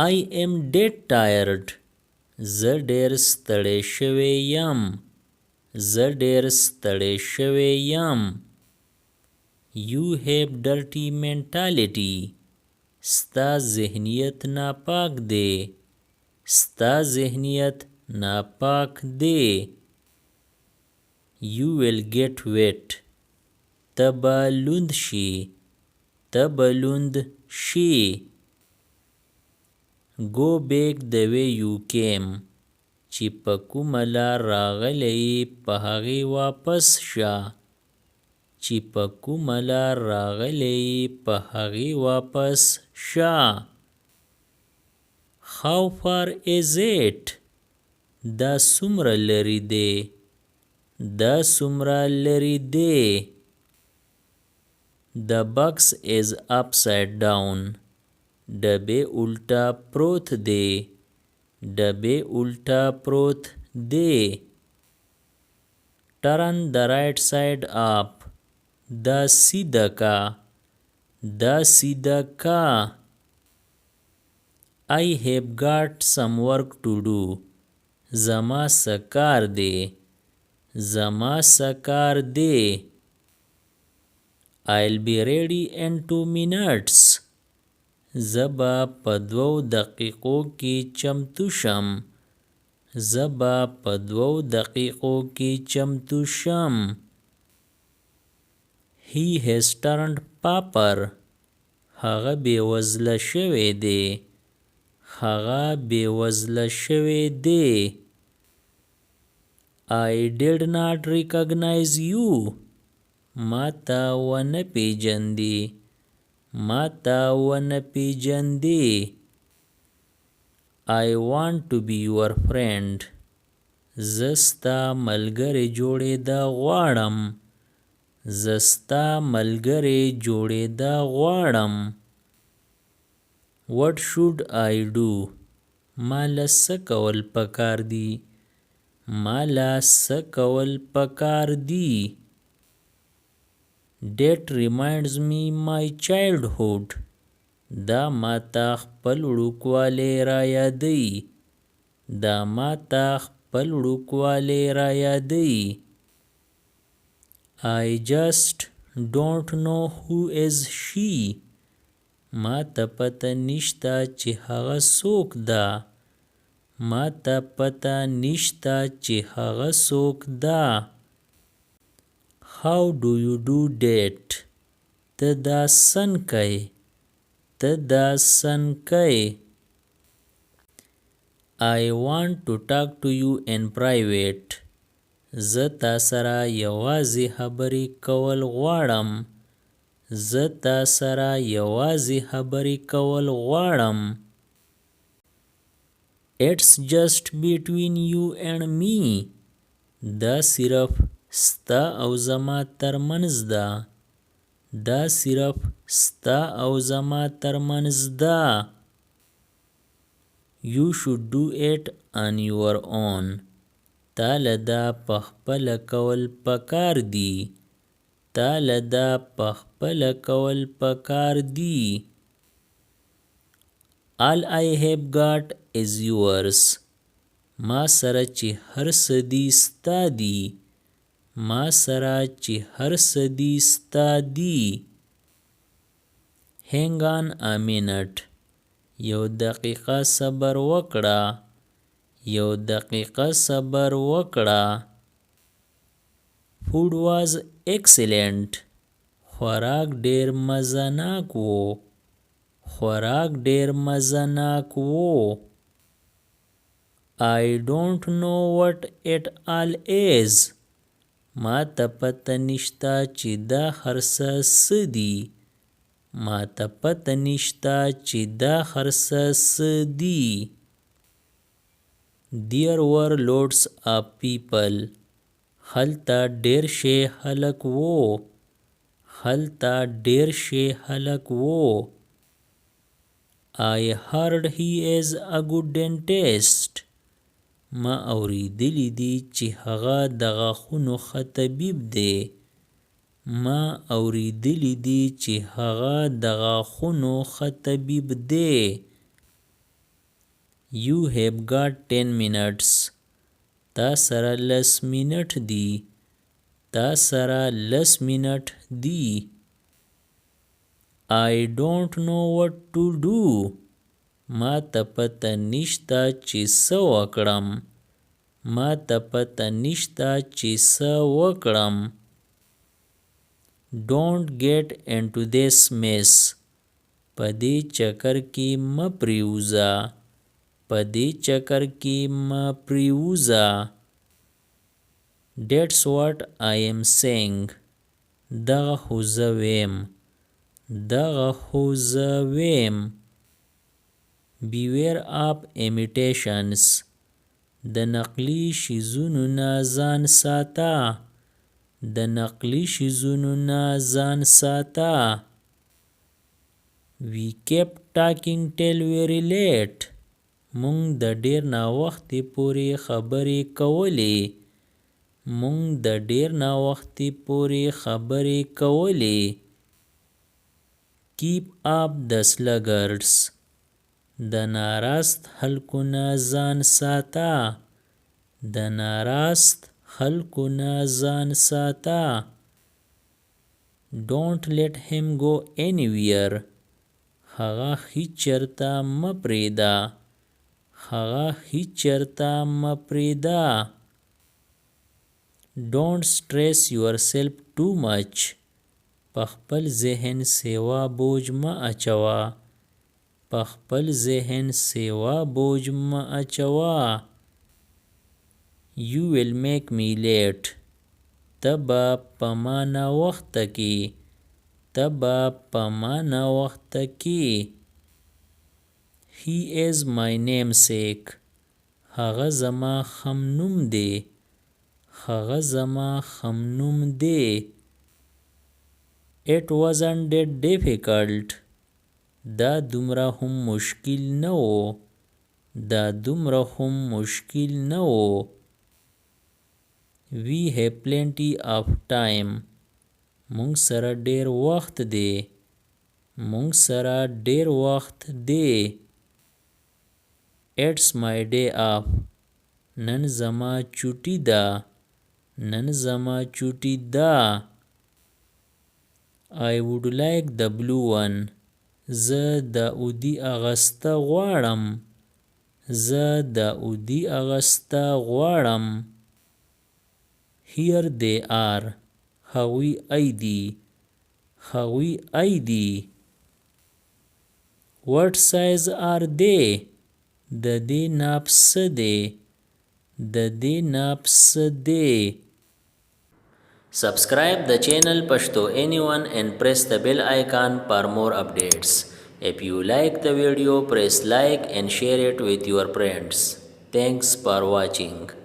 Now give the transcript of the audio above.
I am dead tired. زه ډېر ستړی شوی یم. زه ډېر ستړی شوی یم. You have dirty mentality. ستا ذهنیت ناپاک دی. ستا ذهنیت ناپاک دی. You will get wet. ته به لوند شي. ته به لوند شي. Go back the way you came. چې په کومه لار راغلی په هغې واپس شه. چې په کومه لار راغلی په هغې واپس شه. How far is it? دا څومره لرې دی. دا څومره لرې دی. The box is upside down. ډبې الټا پروت دی. ډبې الټا پروت دی. Turn the right side up. دا سیده کا. دا سیده کا. I have got some work to do. زما څه کار دی. زما څه کار دی. I'll be ready in 2 minutes. زه به په 2 دقیقو کې چمتو شم. زه به په 2 دقیقو کې چمتو شم. He has turned paper. هغه بېوزله شوی دی. هغه بېوزله شوی دی. I did not recognize you. ما ته ونه پیژندې. ما ته ونه پیژندې. I want to be your friend. زه ستا ملګری جوړېدا غواړم. زه ستا ملګری جوړېدا غواړم. What should I do? ما له څه کول پکار دي. ما له څه کول پکار دي. That reminds me my childhood. دا ما ته خپل وړوکوالی را یادوي. دا ما ته خپل وړوکوالی را یادوي. I just don't know who is she. ما ته پته نشته چې هغه څوک ده. ما ته پته نشته چې هغه څوک ده. How do you do that? ته دا څنګه کوې. ته دا څنګه کوې. I want to talk to you in private. زه تا سره یوازې خبرې کول غواړم. زه تا سره یوازې خبرې کول غواړم. It's just between you and me. دا صرف ستا او زما ترمنځ ده. دا صرف ستا او زما ترمنځ ده. You should do it on your own. تا له دا پخپله کول پکار دي. تا له دا پخپله کول پکار دي. All I have got is yours. ما سره چې هر څه دي ستا دي. ما سره چې هر څه دي ستا دي. Hang on a minute. یو دقیقه صبر وکړه. یو دقیقه صبر وکړه. Food was excellent. خوراک ډېر مزه‌ناک و. خوراک ډېر مزه‌ناک و. I don't know what it all is. ما ته پته نشته چې دا هر څه څه دي. ما ته پته نشته چې دا هر څه څه دي. There were loads of people. هلته ډېر شي خلک وو. هلته ډېر شي خلک وو. I heard he is a good dentist. ما اوریدلی دی چې هغه د غاښونو ښه طبیب دی. ما اوریدلی دی چې هغه د غاښونو ښه طبیب دی. You have got 10 minutes. تا سره لس منټ دي. تا سره لس منټ دي. I don't know what to do. ما ته پته نشته چې څه وکړم. ما ته پته نشته چې څه وکړم. Don't get into this mess. په دې چکر کې مه پریوځه. په دې چکر کې مه پریوځه. That's what I am saying. دغه خو زه ویم. دغه خو زه ویم. Beware of imitations. د نقلي شیزونو نه ځان ساته. د نقلي شیزونو نه ځان ساته. We kept talking till very late. مونږ د ډیر ناوختې پورې خبرې کولې. مونږ د ډیر ناوختې پورې خبرې کولې. Keep up the sluggards. د ناراست خلکو نه ځان ساته. د ناراست خلکو نه ځان ساته. Don't let him go anywhere. هغه هیڅ چرته مه پرېږده. هغه هیڅ چرته مه پرېږده. Don't stress yourself too much. په خپل ذهن سیوا بوج مه اچوه. په خپل ذهن سیوا بوج مه اچوه. You will make me late. ته به په ما ناوخته کې. ته به په ما ناوخته کې. He is my namesake. هغه زما خم نوم دی. هغه زما خم نوم دی. It wasn't that difficult. دا دومره هم مشکل نه و. دا دومره هم مشکل نه و. We have plenty of time. مونږ سره ډیر وخت دی. مونږ سره ډیر وخت دی. It's my day off. نن زما چوټی ده. نن زما چوټی ده. I would like the blue one. زه د اودي اغسته غواړم. زه د اودي اغسته غواړم. Here they are. هغوی ایدي. هغوی ایدي. What size are they? د دې ناپ څه دی. د دې ناپ څه دی. Subscribe the channel Pashto Anyone and press the bell icon for more updates. If you like the video, press like and share it with your friends. Thanks for watching.